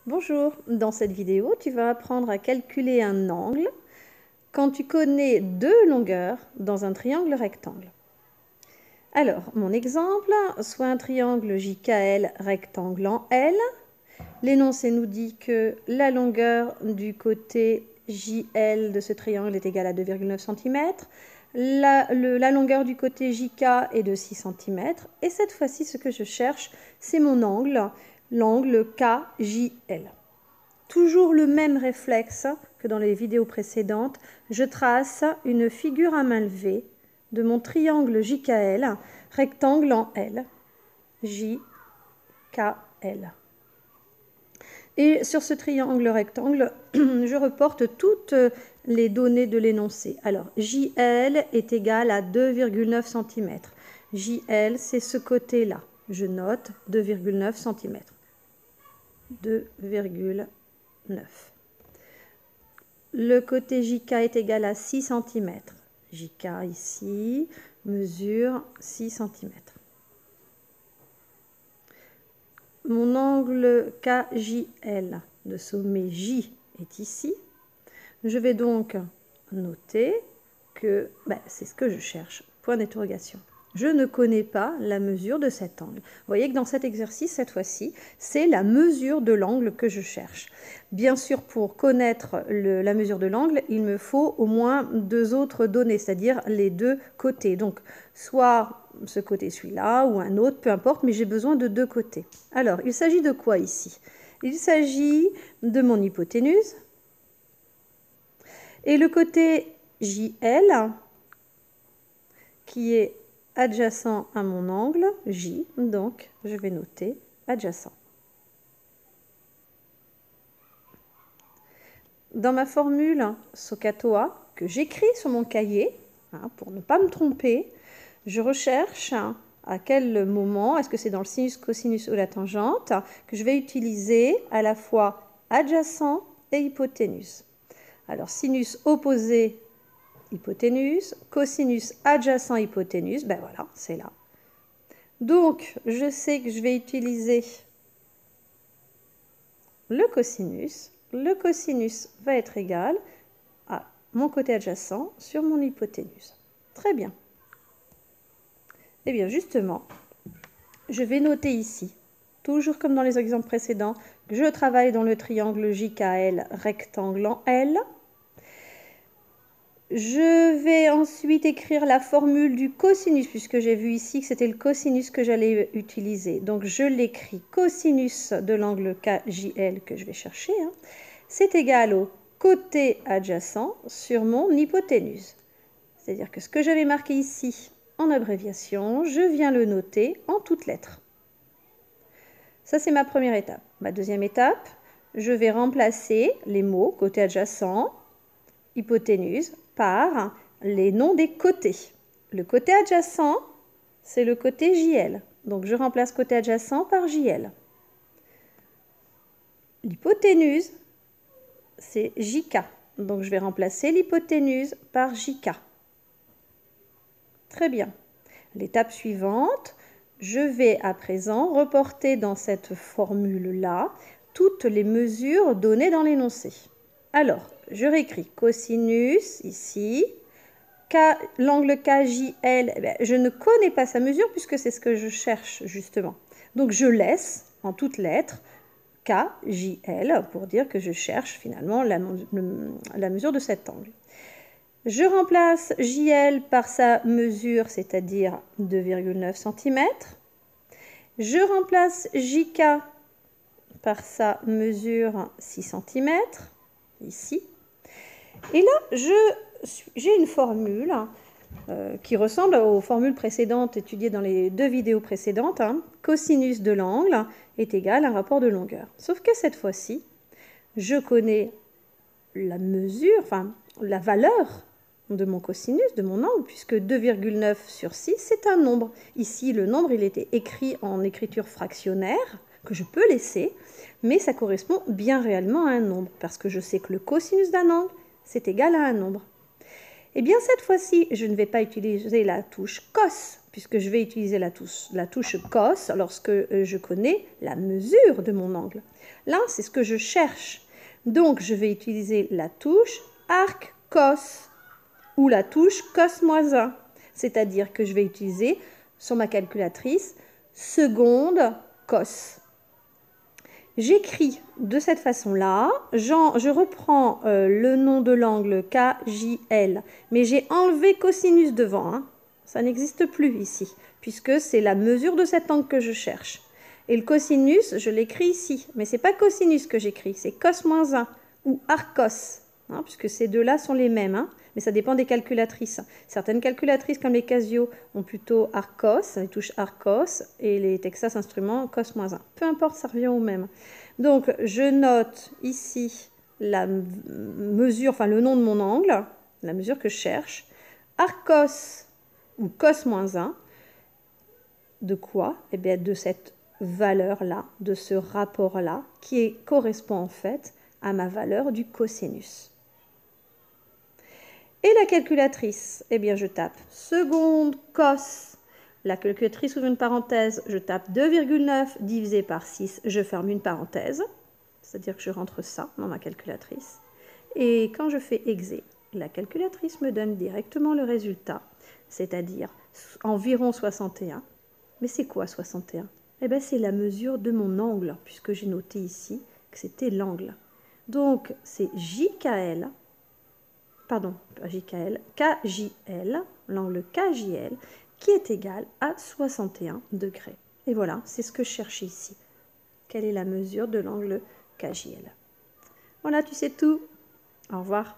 Bonjour, dans cette vidéo, tu vas apprendre à calculer un angle quand tu connais deux longueurs dans un triangle rectangle. Alors, mon exemple, soit un triangle JKL rectangle en L. L'énoncé nous dit que la longueur du côté JL de ce triangle est égale à 2,9 cm. La longueur du côté JK est de 6 cm. Et cette fois-ci, ce que je cherche, c'est mon angle, l'angle KJL. Toujours le même réflexe que dans les vidéos précédentes, je trace une figure à main levée de mon triangle JKL, rectangle en L, JKL. Et sur ce triangle rectangle, je reporte toutes les données de l'énoncé. Alors, JL est égal à 2,9 cm. JL, c'est ce côté-là. Je note 2,9 cm. 2,9. Le côté JK est égal à 6 cm. JK ici mesure 6 cm. Mon angle KJL de sommet J est ici. Je vais donc noter que c'est ce que je cherche. Point d'interrogation. Je ne connais pas la mesure de cet angle. Vous voyez que dans cet exercice, cette fois-ci, c'est la mesure de l'angle que je cherche. Bien sûr, pour connaître la mesure de l'angle, il me faut au moins deux autres données, c'est-à-dire les deux côtés. Donc, soit ce côté celui-là ou un autre, peu importe, mais j'ai besoin de deux côtés. Alors, il s'agit de quoi ici? Il s'agit de mon hypoténuse. Et le côté JL, qui est adjacent à mon angle J, donc je vais noter adjacent. Dans ma formule SOHCAHTOA, que j'écris sur mon cahier, pour ne pas me tromper, je recherche à quel moment, est-ce que c'est dans le sinus, cosinus ou la tangente, que je vais utiliser à la fois adjacent et hypoténuse. Alors sinus opposé hypoténuse, cosinus adjacent hypoténuse, ben voilà, c'est là. Donc, je sais que je vais utiliser le cosinus. Le cosinus va être égal à mon côté adjacent sur mon hypoténuse. Très bien. Eh bien, justement, je vais noter ici, toujours comme dans les exemples précédents, que je travaille dans le triangle JKL rectangle en L. Je vais ensuite écrire la formule du cosinus, puisque j'ai vu ici que c'était le cosinus que j'allais utiliser. Donc, je l'écris cosinus de l'angle KJL que je vais chercher. C'est égal au côté adjacent sur mon hypoténuse. C'est-à-dire que ce que j'avais marqué ici en abréviation, je viens le noter en toutes lettres. Ça, c'est ma première étape. Ma deuxième étape, je vais remplacer les mots côté adjacent, hypoténuse, par les noms des côtés. Le côté adjacent, c'est le côté JL. Donc, je remplace côté adjacent par JL. L'hypoténuse, c'est JK. Donc, je vais remplacer l'hypoténuse par JK. Très bien. L'étape suivante, je vais à présent reporter dans cette formule-là toutes les mesures données dans l'énoncé. Alors, je réécris cosinus ici, l'angle KJL, je ne connais pas sa mesure puisque c'est ce que je cherche justement. Donc, je laisse en toutes lettres KJL pour dire que je cherche finalement la mesure de cet angle. Je remplace JL par sa mesure, c'est-à-dire 2,9 cm. Je remplace JK par sa mesure 6 cm, ici. Et là, j'ai une formule qui ressemble aux formules précédentes étudiées dans les deux vidéos précédentes. Cosinus de l'angle est égal à un rapport de longueur. Sauf que cette fois-ci, je connais la mesure, enfin la valeur de mon cosinus, de mon angle, puisque 2,9 sur 6, c'est un nombre. Ici, le nombre, il était écrit en écriture fractionnaire, que je peux laisser, mais ça correspond bien réellement à un nombre, parce que je sais que le cosinus d'un angle, c'est égal à un nombre. Eh bien, cette fois-ci, je ne vais pas utiliser la touche cos, puisque je vais utiliser la touche cos lorsque je connais la mesure de mon angle. Là, c'est ce que je cherche. Donc, je vais utiliser la touche arc cos ou la touche cos-1, c'est-à-dire que je vais utiliser sur ma calculatrice seconde cos. J'écris de cette façon-là, je reprends le nom de l'angle KJL, mais j'ai enlevé cosinus devant, hein. Ça n'existe plus ici, puisque c'est la mesure de cet angle que je cherche. Et le cosinus, je l'écris ici, mais ce n'est pas cosinus que j'écris, c'est cos-1 ou arcos, hein, puisque ces deux-là sont les mêmes, hein, mais ça dépend des calculatrices. Certaines calculatrices, comme les Casio, ont plutôt arcos, les touches arcos, et les Texas Instruments cos-1. Peu importe, ça revient au même. Donc, je note ici la mesure, enfin le nom de mon angle, la mesure que je cherche, arcos ou cos-1, de quoi? Eh bien, de cette valeur-là, de ce rapport-là, qui correspond en fait à ma valeur du cosinus. Et la calculatrice, eh bien, je tape seconde cos. La calculatrice ouvre une parenthèse, je tape 2,9 divisé par 6, je ferme une parenthèse, c'est-à-dire que je rentre ça dans ma calculatrice. Et quand je fais exé, la calculatrice me donne directement le résultat, c'est-à-dire environ 61. Mais c'est quoi 61? Eh bien, c'est la mesure de mon angle, puisque j'ai noté ici que c'était l'angle. Donc, c'est JKL, pardon, pas JKL, KJL, l'angle KJL, qui est égal à 61 degrés. Et voilà, c'est ce que je cherchais ici. Quelle est la mesure de l'angle KJL? Voilà, tu sais tout. Au revoir.